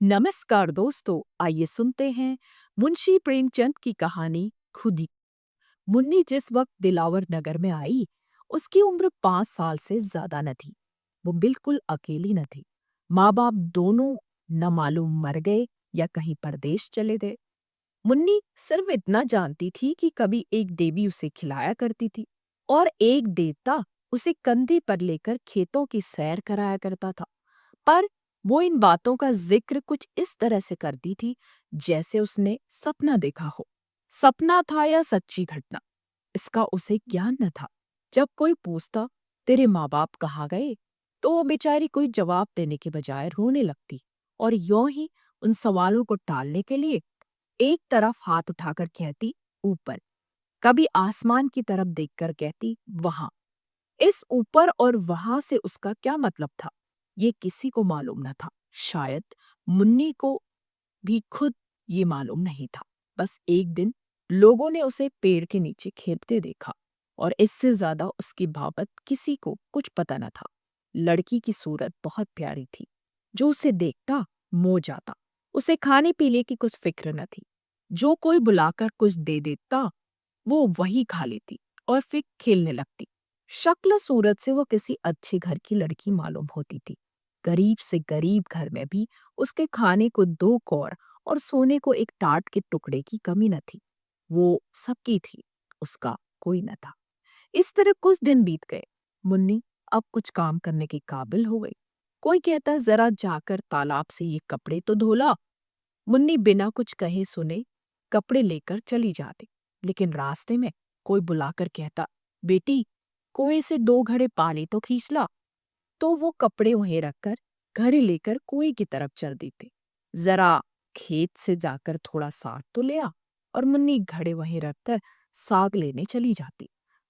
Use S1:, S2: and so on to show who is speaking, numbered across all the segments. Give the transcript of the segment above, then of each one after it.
S1: नमस्कार दोस्तों, आइए सुनते हैं मुंशी प्रेमचंद की कहानी खुदी। मुन्नी जिस वक्त दिलावर नगर में आई, उसकी उम्र 5 साल से ज्यादा न थी। वो बिल्कुल अकेली न थी। माँ बाप दोनों न मालूम मर गए या कहीं परदेश चले गए। मुन्नी सिर्फ इतना जानती थी कि कभी एक देवी उसे खिलाया करती थी और एक देवता उसे कंधे पर लेकर खेतों की सैर कराया करता था। पर वो इन बातों का जिक्र कुछ इस तरह से करती थी जैसे उसने सपना देखा हो। सपना था या सच्ची घटना, इसका उसे ज्ञान न था। जब कोई पूछता, तेरे माँ बाप कहाँ गए, तो वो बेचारी कोई जवाब देने के बजाय रोने लगती और यूं ही उन सवालों को टालने के लिए एक तरफ हाथ उठाकर कहती, ऊपर। कभी आसमान की तरफ देखकर कहती, वहां। इस ऊपर और वहां से उसका क्या मतलब था, ये किसी को मालूम न था। शायद मुन्नी को भी खुद ये मालूम नहीं था। बस एक दिन लोगों ने उसे पेड़ के नीचे खेलते देखा और इससे ज्यादा उसकी बाबत किसी को कुछ पता न था। लड़की की सूरत बहुत प्यारी थी। जो उसे देखता मोह जाता। उसे खाने पीने की कुछ फिक्र न थी। जो कोई बुलाकर कुछ दे देता वो वही खा लेती और फिर खेलने लगती। शक्ल सूरत से वो किसी अच्छे घर की लड़की मालूम होती थी। गरीब से गरीब घर में भी उसके खाने को 2 कौर और सोने को एक टाट के टुकड़े की कमी न थी। वो सबकी थी, उसका कोई न था। इस तरह कुछ दिन बीत गए। मुन्नी अब कुछ काम करने के काबिल हो गई। कोई कहता जरा जाकर तालाब से ये कपड़े तो धो ला। मुन्नी बिना कुछ कहे सुने कपड़े लेकर चली जाती। लेकिन रास्ते में कोई बुलाकर कहता, बेटी, कुएं से 2 घड़े पानी तो खींच ला। तो वो कपड़े वहीं रखकर घड़े लेकर कुएं की तरफ चल देते। जरा खेत से जाकर थोड़ा साग तो ले आ। और मुन्नी घड़े वहीं रखकर साग लेने चली जाती।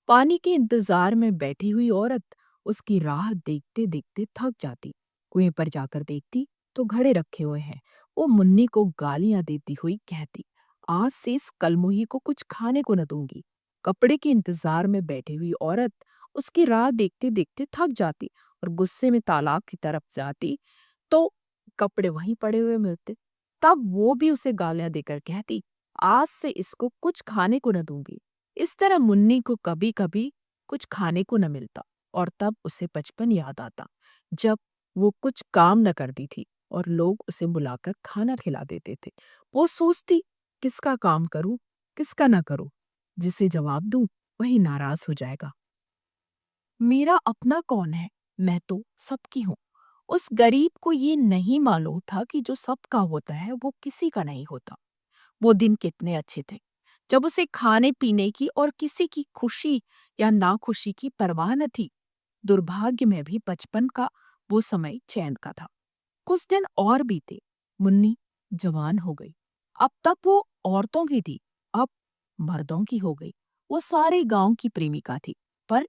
S1: पानी के इंतजार में बैठी हुई औरत उसकी राह देखते देखते थक जाती। कुएं पर जाकर देखती तो घड़े रखे हुए हैं। वो मुन्नी को गालियां देती हुई कहती, आज से इस कलमुही को कुछ खाने को न दूंगी। कपड़े के इंतजार में बैठी हुई औरत उसकी राह देखते देखते थक जाती और गुस्से में तालाब की तरफ जाती तो कपड़े वहीं पड़े हुए मिलते। तब वो भी उसे गालियां देकर कहती, आज से इसको कुछ खाने को न दूंगी। इस तरह मुन्नी को कभी कभी कुछ खाने को न मिलता और तब उसे बचपन याद आता, जब वो कुछ काम न करती थी और लोग उसे बुलाकर खाना खिला देते थे। वो सोचती, किसका काम करूं, किसका ना करूं। जिसे जवाब दूं वही नाराज हो जाएगा। मेरा अपना कौन है, मैं तो सबकी हूँ। उस गरीब को ये नहीं मालूम था कि जो सबका होता है वो किसी का नहीं होता। वो दिन कितने अच्छे थे जब उसे खाने पीने की और किसी की खुशी या नाखुशी की परवाह न थी। दुर्भाग्य में भी बचपन का वो समय चैन का था। कुछ दिन और बीते। मुन्नी जवान हो गई। अब तक वो औरतों की थी, अब मर्दों की हो गई। वो सारे गांव की प्रेमिका थी, पर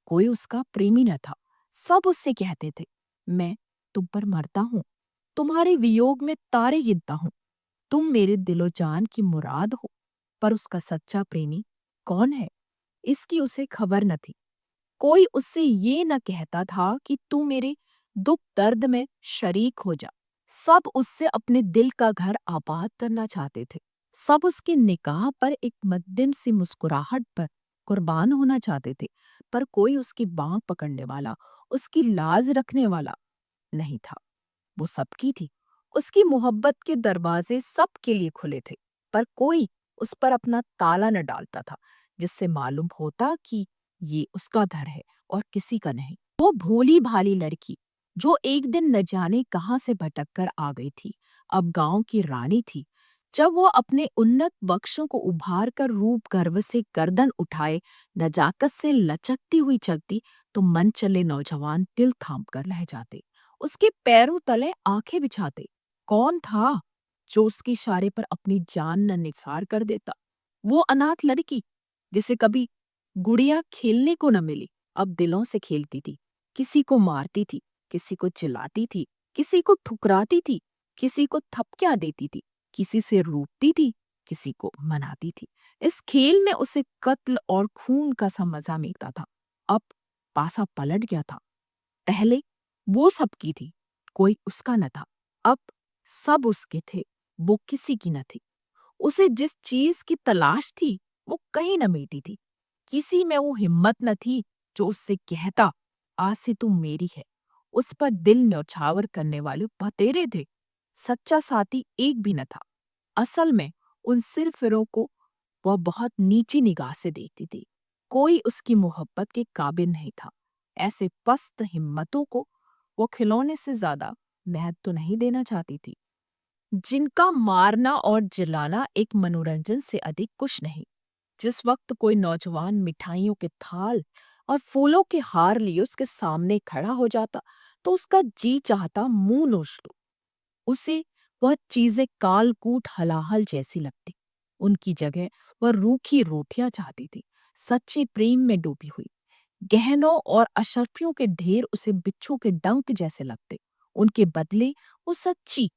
S1: कोई उसका प्रेमी न था। सब उससे कहते थे, मैं तुम पर मरता हूँ, तुम्हारे वियोग में तारे गिनता हूँ, तुम मेरे दिलो जान की मुराद हो। पर उसका सच्चा प्रेमी कौन है, इसकी उसे खबर न थी। कोई उससे ये न कहता था कि तू मेरे दुख दर्द में शरीक हो जा। सब उससे अपने दिल का घर आबाद करना चाहते थे। सब उसके निकाह पर एक मध्यम सी मुस्कुराहट पर कुर्बान होना चाहते थे। पर कोई उसकी बांह पकड़ने वाला, उसकी लाज रखने वाला नहीं था। वो सबकी थी। उसकी मोहब्बत के दरवाजे सबके लिए खुले थे, पर कोई उस पर अपना ताला न डालता था, जिससे मालूम होता कि ये उसका घर है और किसी का नहीं। वो भोली भाली लड़की जो एक दिन न जाने कहां से भटक कर आ गई थी, अब गांव की रानी थी। जब वो अपने उन्नत बख्शों को उभार कर रूप गर्व से गर्दन उठाए नजाकत से लचकती हुई चलती, तो मन चले नौजवान दिल थाम कर रह जाते। उसके पैरों तले आंखें बिछाते। कौन था जो उसके इशारे पर अपनी जान न निसार कर देता? वो अनाथ लड़की जिसे कभी गुड़िया खेलने को न मिली, अब दिलों से खेलती थी। किसी को मारती थी, किसी को चिल्लाती थी, किसी को ठुकराती थी, किसी को थपकियां देती थी, किसी से रूठती थी, किसी को मनाती थी। इस खेल में उसे कत्ल और खून का सा मजा मिलता था। अब पासा पलट गया था। पहले वो सबकी थी, कोई उसका न था। अब सब उसके थे, वो किसी की न थी। उसे जिस चीज की तलाश थी वो कहीं न मिलती थी। किसी में वो हिम्मत न थी जो उससे कहता, आज से तू मेरी है। उस पर दिल न्यौछावर करने वाले बतेरे थे। सच्चा साथी एक भी न था। असल में उन सिरफिरों को वह बहुत नीची निगाह से देखती थी। कोई उसकी मोहब्बत के काबिल नहीं था। ऐसे पस्त हिम्मतों को वो खिलौने से ज्यादा महत्व तो नहीं देना चाहती थी, जिनका मारना और जलाना एक मनोरंजन से अधिक कुछ नहीं। जिस वक्त कोई नौजवान मिठाइयों के थाल और फूलों के हार लिए उसके सामने खड़ा हो जाता, तो उसका जी चाहता मुंह नोच लो। उसे वह चीजें काल-कूट हलाहल जैसी लगती। उनकी जगह वह रूखी रोटियां चाहती थी, सच्चे प्रेम में डूबी हुई। गहनों और अशर्फियों के ढेर उसे बिच्छू के डंक जैसे लगते। उनके बदले वो सच्ची,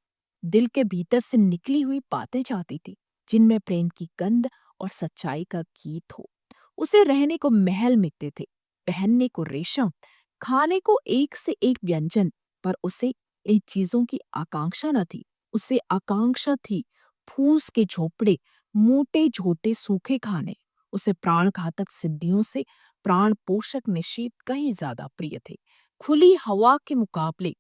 S1: दिल के भीतर से निकली हुई बातें चाहती थी, जिनमें प्रेम की गंध और सच्चाई का गीत हो। उसे रहने को महल मिलते थे, पहनने को रेशम, खाने को एक से एक व्यंजन, पर उसे इन चीजों की आकांक्षा न थी। उसे आकांक्षा थी फूस के झोपड़े, मोटे झोटे सूखे खाने। उसे प्राण घातक सिद्धियों से प्राण पोषक निषेध कहीं ज्यादा प्रिय थे। खुली हवा के मुकाबले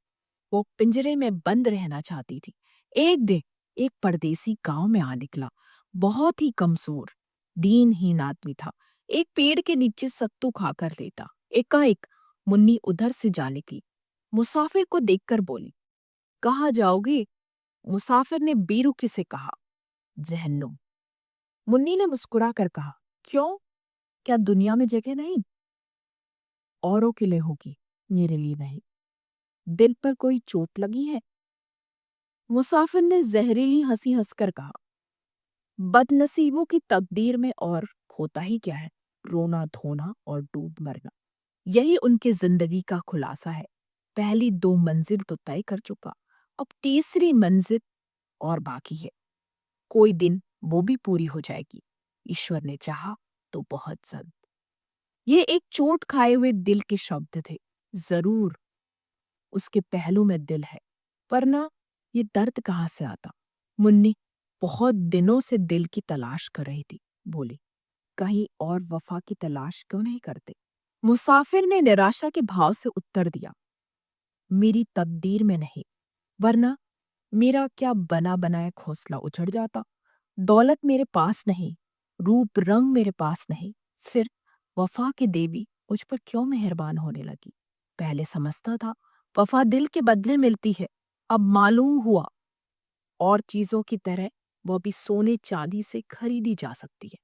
S1: वो पिंजरे में बंद रहना चाहती थी। एक दिन एक परदेसी गांव में आ निकला। बहुत ही कमजोर, दीनहीन आदमी था। एक पेड़ के नीचे सत्तू खाकर लेटा। एकाएक मुन्नी उधर से जा निकली। मुसाफिर को देखकर बोली, कहाँ जाओगे? मुसाफिर ने बेरुखी से कहा, जहन्नुम। मुन्नी ने मुस्कुराकर कहा, क्यों? क्या दुनिया में जगह नहीं? औरों के लिए होगी, मेरे लिए नहीं। दिल पर कोई चोट लगी है? मुसाफिर ने जहरीली हंसी हंसकर कहा, बदनसीबों की तकदीर में और खोता ही क्या है? रोना धोना और डूब मरना, यही उनकी जिंदगी का खुलासा है। पहली दो मंजिल तो तय कर चुका, अब तीसरी मंजिल और बाकी है। कोई दिन वो भी पूरी हो जाएगी, ईश्वर ने चाहा तो बहुत जल्द। ये एक चोट खाए हुए दिल के शब्द थे। जरूर उसके पहलू में दिल है, वरना ये दर्द कहाँ से आता? मुन्नी बहुत दिनों से दिल की तलाश कर रही थी। बोली, कहीं और वफा की तलाश क्यों नहीं करते? मुसाफिर ने निराशा के भाव से उत्तर दिया, मेरी तकदीर में नहीं, वरना मेरा क्या बना बनाया घोंसला उजड़ जाता। दौलत मेरे पास नहीं, रूप रंग मेरे पास नहीं, फिर वफा की देवी मुझ पर क्यों मेहरबान होने लगी? पहले समझता था वफा दिल के बदले मिलती है, अब मालूम हुआ और चीजों की तरह वह भी सोने चांदी से खरीदी जा सकती है।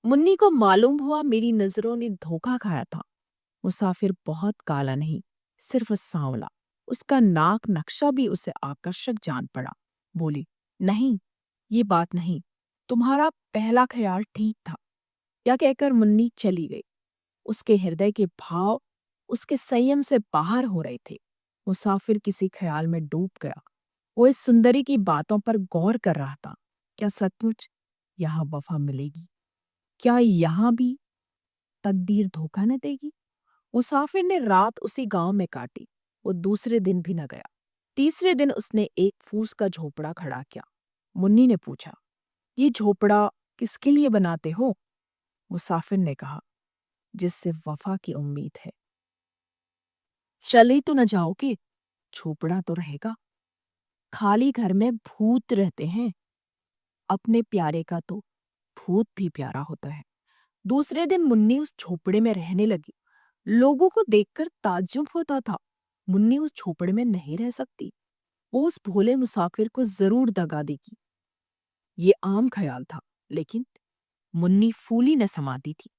S1: मुन्नी को मालूम हुआ मेरी नजरों ने धोखा खाया था। मुसाफिर बहुत काला नहीं, सिर्फ सांवला। उसका नाक नक्शा भी उसे आकर्षक जान पड़ा। बोली, नहीं, ये बात नहीं, तुम्हारा पहला ख्याल ठीक था। यह कहकर मुन्नी चली गई। उसके हृदय के भाव उसके संयम से बाहर हो रहे थे। मुसाफिर किसी ख्याल में डूब गया। वो इस सुंदरी की बातों पर गौर कर रहा था। क्या सचमुच यहाँ वफा मिलेगी? क्या यहाँ भी तकदीर धोखा न देगी? मुसाफिर ने रात उसी गांव में काटी। वो दूसरे दिन भी न गया। तीसरे दिन उसने एक फूस का झोपड़ा खड़ा किया। मुन्नी ने पूछा, ये झोपड़ा किसके लिए बनाते हो? मुसाफिर ने कहा, जिससे वफा की उम्मीद है। चले तो न जाओगे? झोपड़ा तो रहेगा। खाली घर में भूत रहते हैं। अपने प्यारे का तो भूत भी प्यारा होता है। दूसरे दिन मुन्नी उस झोपड़े में रहने लगी। लोगों को देखकर ताज्जुब होता था। मुन्नी उस झोपड़े में नहीं रह सकती। वो उस भोले मुसाफिर को जरूर दगा देगी। ये आम ख्याल था, लेकिन मुन्नी फूली न समाती थी।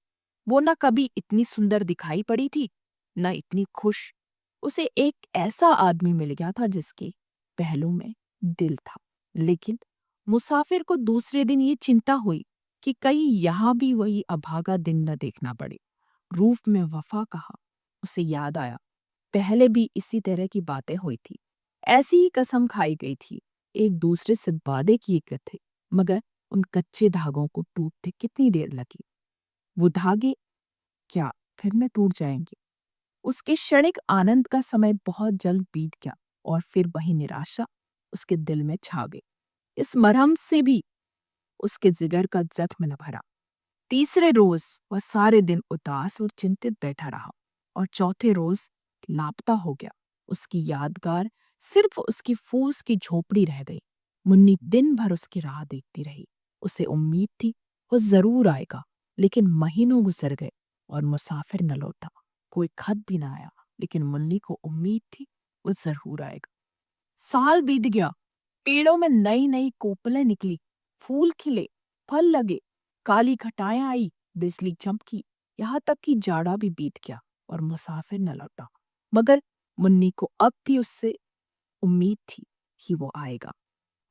S1: वो न कभी इतनी सुंदर दिखाई पड़ी थी, न इतनी खुश। उसे एक ऐसा आदमी मिल गया था जिसके पहलू में दिल था। लेकिन मुसाफिर को दूसरे दिन ये चिंता हुई कि कहीं यहाँ भी वही अभागा दिन न देखना पड़े। रूप में वफा कहा। उसे याद आया, पहले भी इसी तरह की बातें हुई थी। ऐसी ही कसम खाई गई थी। एक दूसरे से वादे किए गए थे, मगर उन कच्चे धागों को टूटते कितनी देर लगी। वो धागे क्या फिर न टूट जाएंगे? उसके क्षणिक आनंद का समय बहुत जल्द बीत गया और फिर वही निराशा, उसके दिल में छा गई। इस मरहम से भी उसके जिगर का जख्म न भरा। तीसरे रोज वह सारे दिन उदास और चिंतित बैठा रहा और चौथे रोज लापता हो गया। उसकी यादगार सिर्फ उसकी फूस की झोपड़ी रह गई। मुन्नी दिन भर उसकी राह देखती रही। उसे उम्मीद थी वो जरूर आएगा, लेकिन महीनों गुजर गए और मुसाफिर न लौटा। कोई खत भी ना आया, लेकिन मुन्नी को उम्मीद थी वो जरूर आएगा। साल बीत गया। पेड़ों में नई नई कोपलें निकली, फूल खिले, फल लगे, काली घटाएं आई, बिजली चमकी, यहाँ तक कि जाड़ा भी बीत गया और मुसाफिर न लौटा। मगर मुन्नी को अब भी उससे उम्मीद थी कि वो आएगा।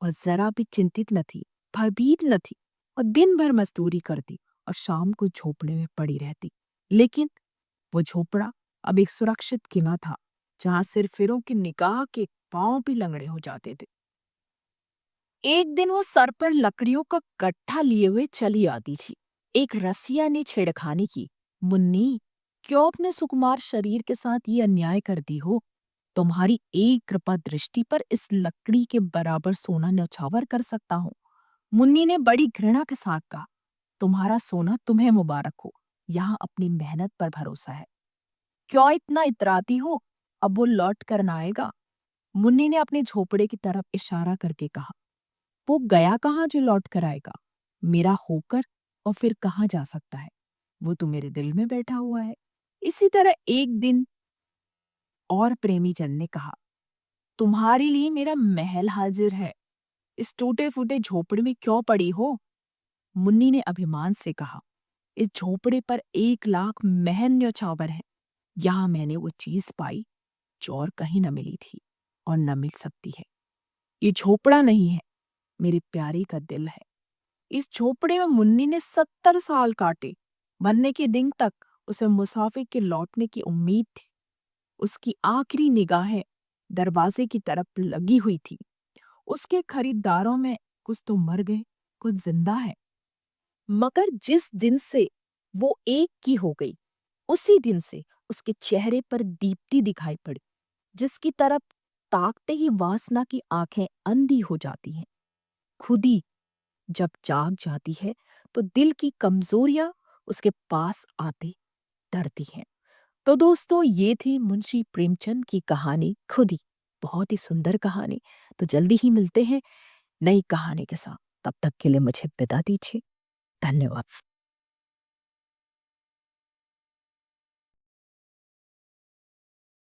S1: वह जरा भी चिंतित न थी, भयभीत न थी। और दिन भर मजदूरी करती और शाम को झोपड़े में पड़ी रहती। लेकिन वो झोपड़ा अब एक सुरक्षित किला था, जहां सिरफिरों की निगाह के पांव भी लंगड़े हो जाते थे। एक दिन वो सर पर लकड़ियों का गट्ठा लिए हुए चली आती थी। एक रसिया ने छेड़खानी की। मुन्नी, क्यों अपने सुकुमार शरीर के साथ ये अन्याय करती हो? तुम्हारी एक कृपा दृष्टि पर इस लकड़ी के बराबर सोना न्यौछावर कर सकता हूँ। मुन्नी ने बड़ी घृणा के साथ कहा, तुम्हारा सोना तुम्हें मुबारक हो। यहाँ अपनी मेहनत पर भरोसा है। क्यों इतना इतराती हो? अब वो लौट कर ना आएगा। मुन्नी ने अपने झोपड़े की तरफ इशारा करके कहा, वो गया कहाँ जो लौट कर आएगा? मेरा होकर और फिर कहाँ जा सकता है? वो तो मेरे दिल में बैठा हुआ है। इसी तरह एक दिन और प्रेमी जन ने कहा, तुम्हारे लिए मेरा महल हाजिर है। इस टूटे फूटे झोपड़े में क्यों पड़ी हो? मुन्नी ने अभिमान से कहा, इस झोपड़े पर 1 लाख महल न्यौछावर है। यहाँ मैंने वो चीज पाई जो और कहीं न मिली थी और न मिल सकती है। ये झोपड़ा नहीं है, मेरी प्यारी का दिल है। इस झोपड़े में मुन्नी ने 70 साल काटे। मरने के दिन तक उसे मुसाफिर के लौटने की उम्मीद थी। उसकी आखिरी निगाहें दरवाजे की तरफ लगी हुई थी। उसके खरीदारों में कुछ तो मर गए, कुछ जिंदा है। मगर जिस दिन से वो एक की हो गई, उसी दिन से उसके चेहरे पर दीप्ति दिखाई पड़ी, जिसकी तरफ ताकते ही वासना की आंखें अंधी हो जाती हैं। खुदी जब जाग जाती है तो दिल की कमजोरियां उसके पास आते डरती हैं। तो दोस्तों, ये थी मुंशी प्रेमचंद की कहानी खुदी। बहुत ही सुंदर कहानी। तो जल्दी ही मिलते हैं नई कहानी के साथ। तब तक के लिए मुझे विदा दीजिए। धन्यवाद।